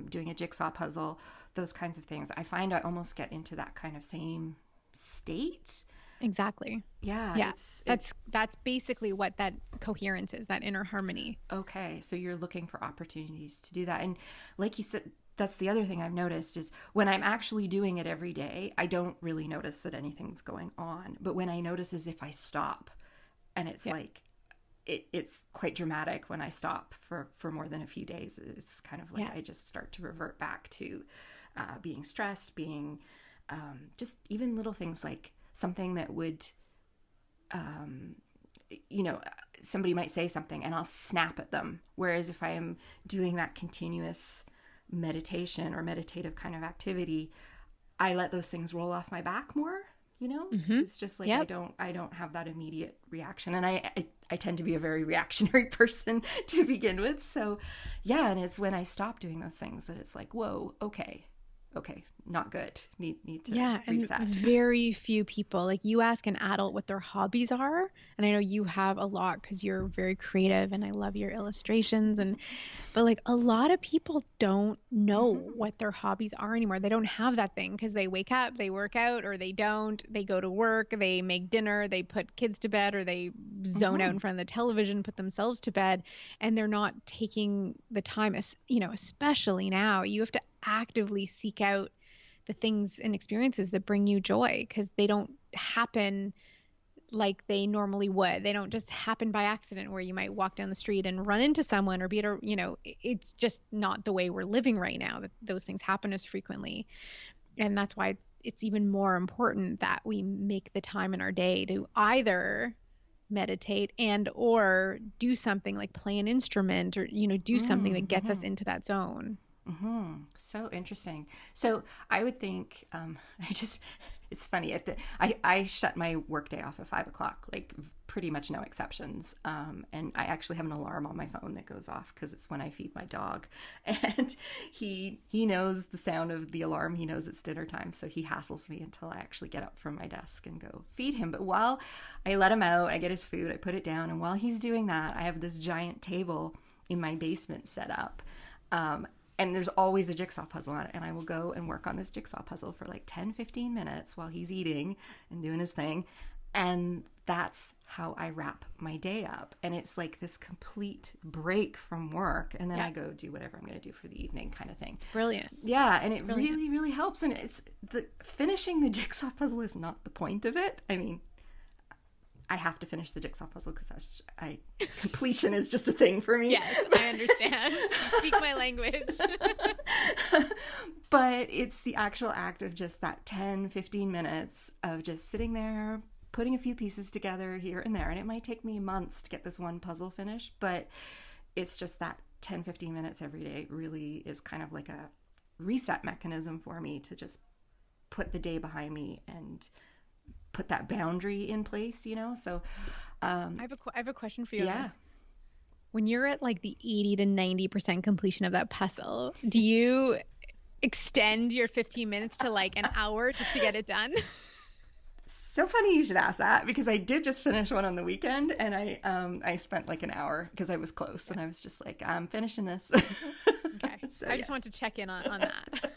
A: doing a jigsaw puzzle, those kinds of things. I find I almost get into that kind of same state.
B: Exactly.
A: Yeah.
B: That's basically what that coherence is, that inner harmony.
A: Okay. So you're looking for opportunities to do that. And like you said, that's the other thing I've noticed is when I'm actually doing it every day, I don't really notice that anything's going on. But when I notice is if I stop, and it's like, it's quite dramatic when I stop for more than a few days. It's kind of like I just start to revert back to being stressed, being just even little things like something that would, somebody might say something and I'll snap at them. Whereas if I am doing that continuous meditation or meditative kind of activity, I let those things roll off my back more, it's just like, I don't have that immediate reaction. And I tend to be a very reactionary person to begin with. So and it's when I stop doing those things that it's like, whoa, okay, not good. Need to reset.
B: And very few people, like you ask an adult what their hobbies are, and I know you have a lot because you're very creative and I love your illustrations, but like a lot of people don't know what their hobbies are anymore. They don't have that thing because they wake up, they work out, or they don't, they go to work, they make dinner, they put kids to bed, or they zone out in front of the television, put themselves to bed, and they're not taking the time, especially now, you have to actively seek out the things and experiences that bring you joy because they don't happen like they normally would. They don't just happen by accident where you might walk down the street and run into someone or be at a, it's just not the way we're living right now that those things happen as frequently. And that's why it's even more important that we make the time in our day to either meditate and or do something like play an instrument or, do something that gets us into that zone.
A: So interesting. So I would think, it's funny. I shut my workday off at 5:00, like pretty much no exceptions. And I actually have an alarm on my phone that goes off because it's when I feed my dog, and he knows the sound of the alarm. He knows it's dinner time. So he hassles me until I actually get up from my desk and go feed him. But while I let him out, I get his food, I put it down. And while he's doing that, I have this giant table in my basement set up. And there's always a jigsaw puzzle on it. And I will go and work on this jigsaw puzzle for like 10, 15 minutes while he's eating and doing his thing. And that's how I wrap my day up. And it's like this complete break from work. And then I go do whatever I'm going to do for the evening kind of thing.
B: It's brilliant.
A: Yeah. And it really, really helps. And it's finishing the jigsaw puzzle is not the point of it. I mean, I have to finish the jigsaw puzzle because completion is just a thing for me.
B: Yes, I understand. Speak my language.
A: But it's the actual act of just that 10, 15 minutes of just sitting there, putting a few pieces together here and there. And it might take me months to get this one puzzle finished, but it's just that 10, 15 minutes every day really is kind of like a reset mechanism for me to just put the day behind me and put that boundary in place, so
B: I have a question for you on this. When you're at like the 80 to 90% completion of that puzzle, do you extend your 15 minutes to like an hour just to get it done?
A: So funny you should ask that, because I did just finish one on the weekend, and I spent like an hour because I was close, and I was just like, I'm finishing this.
B: Okay.
A: So,
B: I just want to check in on that.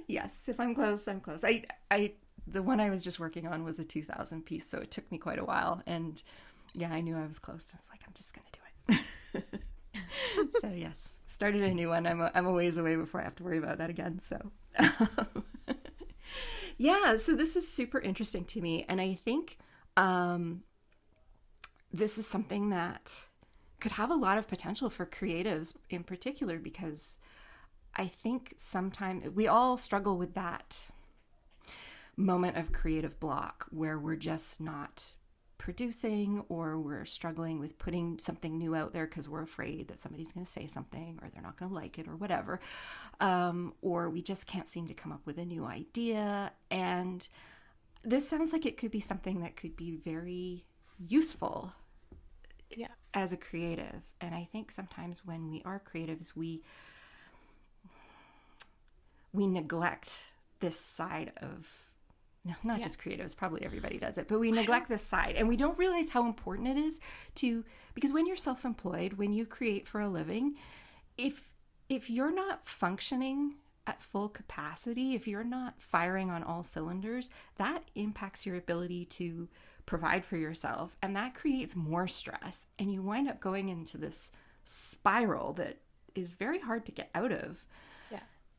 A: Yes, if I'm close, I'm close. The one I was just working on was a 2,000 piece, so it took me quite a while, and yeah, I knew I was close. I was like, I'm just gonna do it. So yes, started a new one. I'm a ways away before I have to worry about that again. So. Yeah, so this is super interesting to me. And I think this is something that could have a lot of potential for creatives in particular, because I think sometimes we all struggle with that moment of creative block where we're just not producing, or we're struggling with putting something new out there because we're afraid that somebody's going to say something, or they're not going to like it, or whatever, or we just can't seem to come up with a new idea. And this sounds like it could be something that could be very useful as a creative. And I think sometimes when we are creatives, we neglect this side of, not just creatives, probably everybody does it, but we neglect this side, and we don't realize how important it is because when you're self-employed, when you create for a living, if you're not functioning at full capacity, if you're not firing on all cylinders, that impacts your ability to provide for yourself, and that creates more stress, and you wind up going into this spiral that is very hard to get out of.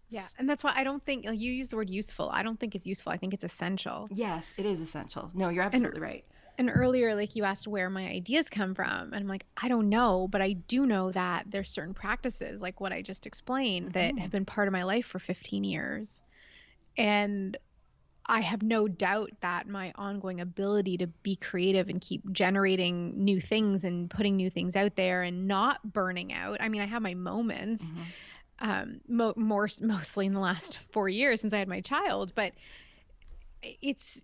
B: Yeah. And that's why I don't think, like, you use the word useful. I don't think it's useful. I think it's essential.
A: Yes, it is essential. No, you're absolutely right.
B: And earlier, like, you asked where my ideas come from. And I'm like, I don't know, but I do know that there's certain practices, like what I just explained, that have been part of my life for 15 years. And I have no doubt that my ongoing ability to be creative and keep generating new things and putting new things out there and not burning out. I mean, I have my moments. Mostly in the last 4 years since I had my child, but it's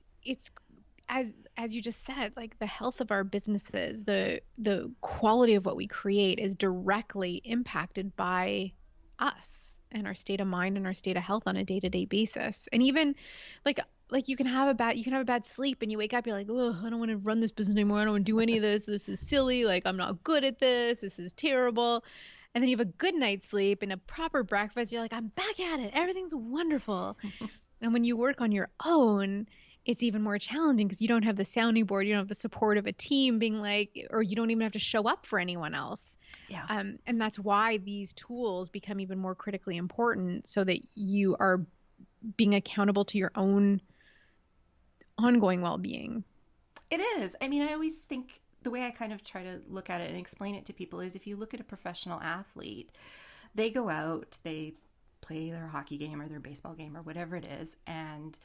B: as you just said, like, the health of our businesses, the quality of what we create is directly impacted by us and our state of mind and our state of health on a day-to-day basis. And even like you can have a bad sleep, and you wake up, you're like, oh, I don't want to run this business anymore. I don't want to do any of this. This is silly. Like, I'm not good at this. This is terrible. And then you have a good night's sleep and a proper breakfast. You're like, I'm back at it. Everything's wonderful. And when you work on your own, it's even more challenging because you don't have the sounding board. You don't have the support of a team being like, or you don't even have to show up for anyone else.
A: Yeah.
B: And that's why these tools become even more critically important, so that you are being accountable to your own ongoing well-being.
A: It is. I mean, I always think, the way I kind of try to look at it and explain it to people is, if you look at a professional athlete, they go out, they play their hockey game or their baseball game or whatever it is, and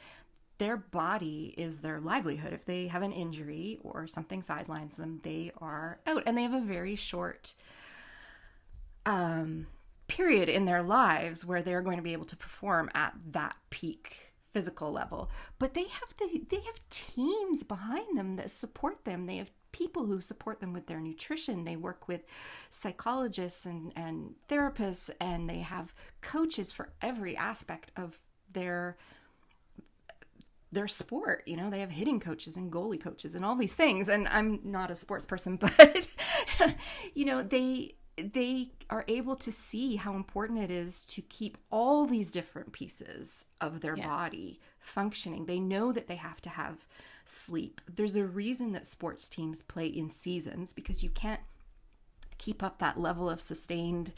A: their body is their livelihood. If they have an injury or something sidelines them, they are out, and they have a very short period in their lives where they're going to be able to perform at that peak physical level. But they have teams behind them that support them. They have people who support them with their nutrition. They work with psychologists and therapists, and they have coaches for every aspect of their sport. You know, they have hitting coaches and goalie coaches and all these things. And I'm not a sports person, but you know, they are able to see how important it is to keep all these different pieces of their body functioning. They know that they have to have sleep. There's a reason that sports teams play in seasons, because you can't keep up that level of sustained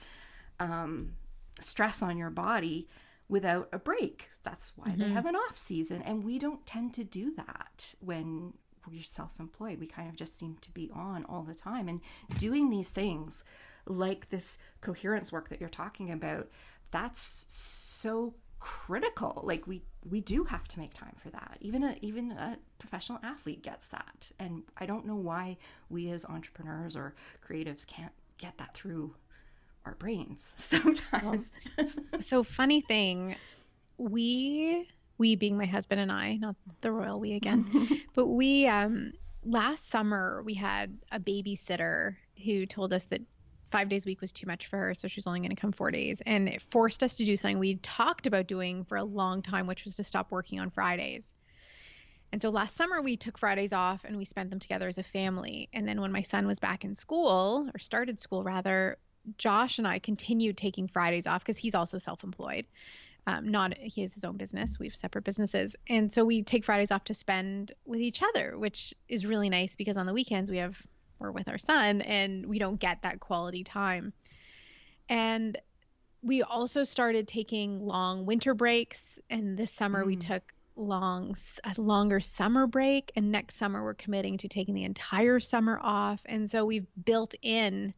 A: stress on your body without a break. That's why they have an off season, and we don't tend to do that when we're self-employed. We kind of just seem to be on all the time, and doing these things like this coherence work that you're talking about, that's so critical. Like, we do have to make time for that. Even a professional athlete gets that. And I don't know why we as entrepreneurs or creatives can't get that through our brains sometimes.
B: So funny thing, we being my husband and I, not the royal we again, but we last summer we had a babysitter who told us that 5 days a week was too much for her, so she's only going to come 4 days. And it forced us to do something we talked about doing for a long time, which was to stop working on Fridays. And so last summer we took Fridays off and we spent them together as a family. And then when my son was back in school, or started school rather, Josh and I continued taking Fridays off because he's also self-employed. He has his own business. We have separate businesses. And so we take Fridays off to spend with each other, which is really nice because on the weekends we're with our son and we don't get that quality time. And we also started taking long winter breaks. And this summer we took a longer summer break. And next summer we're committing to taking the entire summer off. And so we've built in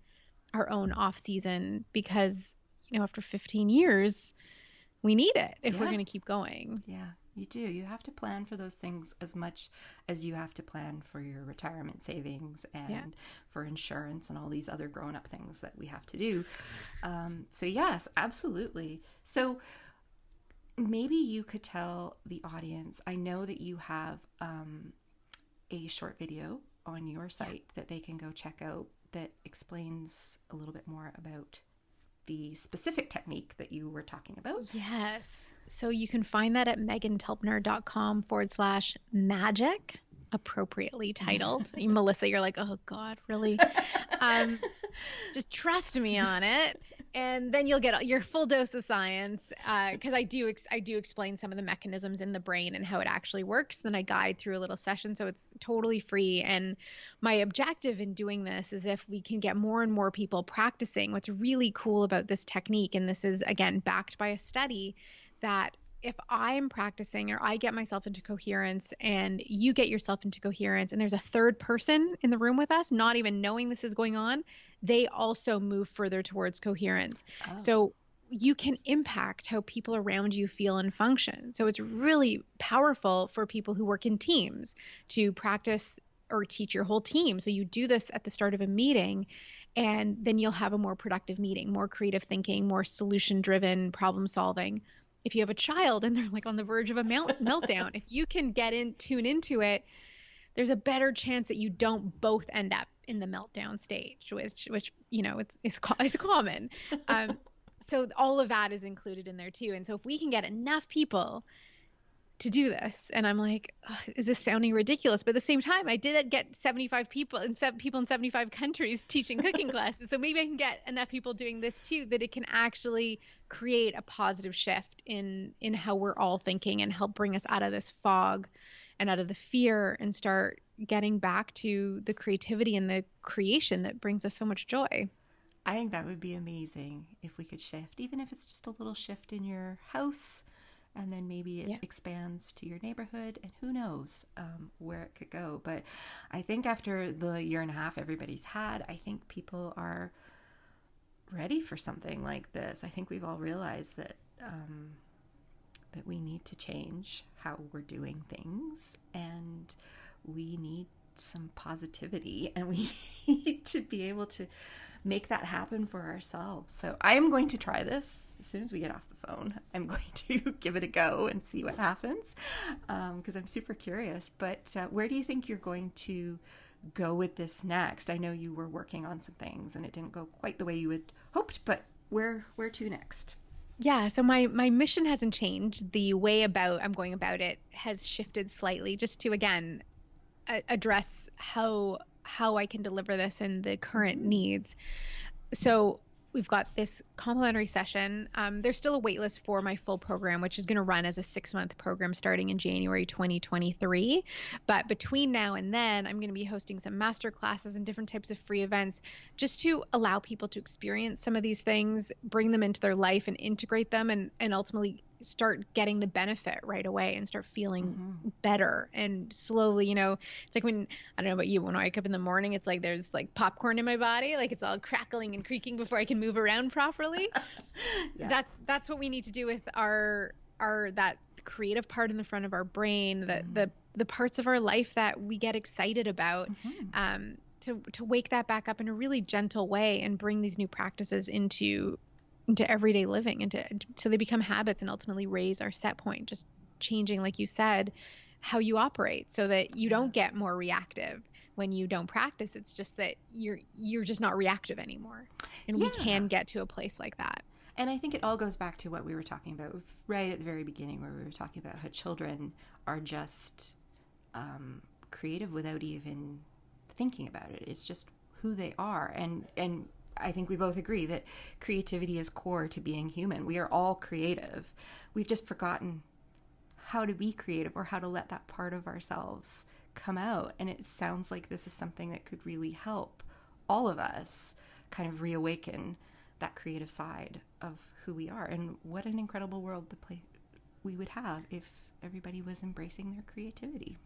B: our own off season because, after 15 years, we need it if we're going to keep going.
A: Yeah, you do. You have to plan for those things as much as you have to plan for your retirement savings and for insurance and all these other grown-up things that we have to do. So yes, absolutely. So maybe you could tell the audience, I know that you have a short video on your site that they can go check out that explains a little bit more about the specific technique that you were talking about.
B: Yes. So you can find that at meghantelpner.com/magic, appropriately titled. Melissa, you're like, oh God, really? Just trust me on it. And then you'll get your full dose of science, because I do explain some of the mechanisms in the brain and how it actually works. Then I guide through a little session, so it's totally free. And my objective in doing this is if we can get more and more people practicing. What's really cool about this technique, and this is again backed by a study, that if I'm practicing or I get myself into coherence and you get yourself into coherence and there's a third person in the room with us, not even knowing this is going on, they also move further towards coherence. Oh. So you can impact how people around you feel and function. So it's really powerful for people who work in teams to practice or teach your whole team. So you do this at the start of a meeting, and then you'll have a more productive meeting, more creative thinking, more solution-driven problem solving. If you have a child and they're like on the verge of a meltdown, if you can tune into it, there's a better chance that you don't both end up in the meltdown stage, which it's common. So all of that is included in there too. And so if we can get enough people to do this, and I'm like, is this sounding ridiculous? But at the same time, I did get 75 people in 75 countries teaching cooking classes. So maybe I can get enough people doing this too, that it can actually create a positive shift in how we're all thinking and help bring us out of this fog and out of the fear and start getting back to the creativity and the creation that brings us so much joy.
A: I think that would be amazing if we could shift, even if it's just a little shift in your house. And then maybe it expands to your neighborhood, and who knows where it could go. But I think after the year and a half everybody's had, I think people are ready for something like this. I think we've all realized that that we need to change how we're doing things, and we need some positivity, and we need to be able to make that happen for ourselves. So I am going to try this as soon as we get off the phone. I'm going to give it a go and see what happens, because I'm super curious. But where do you think you're going to go with this next? I know you were working on some things and it didn't go quite the way you had hoped, but where to next?
B: Yeah, so my mission hasn't changed. The way I'm going about it has shifted slightly, just to again address how I can deliver this and the current needs. So we've got this complimentary session. There's still a wait list for my full program, which is going to run as a 6-month program starting in January 2023. But between now and then, I'm going to be hosting some master classes and different types of free events just to allow people to experience some of these things, bring them into their life and integrate them, and ultimately start getting the benefit right away and start feeling better. And slowly, it's like when, I don't know about you, when I wake up in the morning, it's like there's like popcorn in my body, like it's all crackling and creaking before I can move around properly. Yeah. That's what we need to do with our that creative part in the front of our brain, the parts of our life that we get excited about, to wake that back up in a really gentle way and bring these new practices into everyday living, so they become habits and ultimately raise our set point, just changing, like you said, how you operate so that you don't get more reactive when you don't practice. It's just that you're just not reactive anymore. And we can get to a place like that.
A: And I think it all goes back to what we were talking about right at the very beginning, where we were talking about how children are just creative without even thinking about it. It's just who they are. And I think we both agree that creativity is core to being human. We are all creative. We've just forgotten how to be creative or how to let that part of ourselves come out. And it sounds like this is something that could really help all of us kind of reawaken that creative side of who we are. And what an incredible world we would have if everybody was embracing their creativity.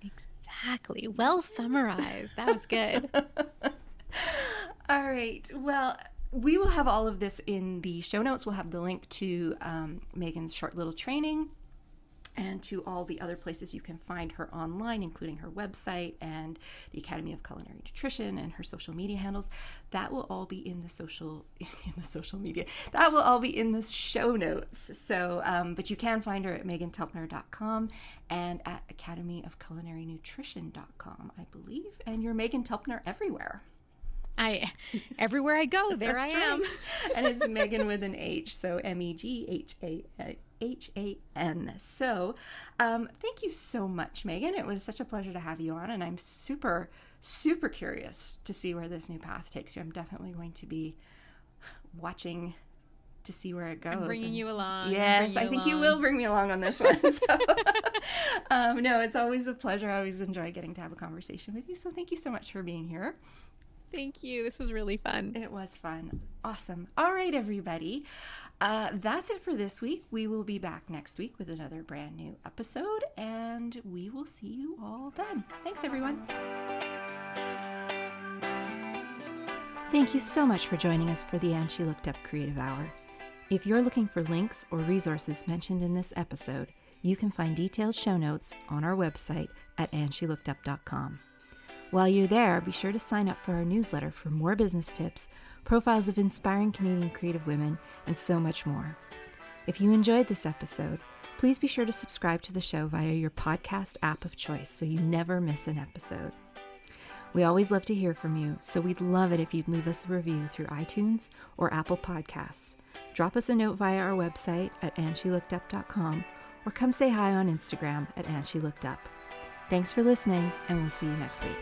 B: Exactly. Well summarized. That was good.
A: All right. Well, we will have all of this in the show notes. We'll have the link to Meghan's short little training and to all the other places you can find her online, including her website and the Academy of Culinary Nutrition and her social media handles. That will all be in the social media. That will all be in the show notes. So, but you can find her at meghantelpner.com and at academyofculinarynutrition.com, I believe. And you're Meghan Telpner everywhere.
B: Everywhere I go, there I am.
A: Right. And it's Meghan with an H, so Meghan. So thank you so much, Meghan. It was such a pleasure to have you on, and I'm super, super curious to see where this new path takes you. I'm definitely going to be watching to see where it goes.
B: I'm bringing you along.
A: Yes, I think you will bring me along on this one. So, no, it's always a pleasure. I always enjoy getting to have a conversation with you. So thank you so much for being here.
B: Thank you. This was really fun.
A: It was fun. Awesome. All right, everybody. That's it for this week. We will be back next week with another brand new episode, and we will see you all then. Thanks, everyone. Thank you so much for joining us for the And She Looked Up Creative Hour. If you're looking for links or resources mentioned in this episode, you can find detailed show notes on our website at andshelookedup.com. While you're there, be sure to sign up for our newsletter for more business tips, profiles of inspiring Canadian creative women, and so much more. If you enjoyed this episode, please be sure to subscribe to the show via your podcast app of choice so you never miss an episode. We always love to hear from you, so we'd love it if you'd leave us a review through iTunes or Apple Podcasts. Drop us a note via our website at andshelookedup.com or come say hi on Instagram at andshelookedup. Thanks for listening, and we'll see you next week.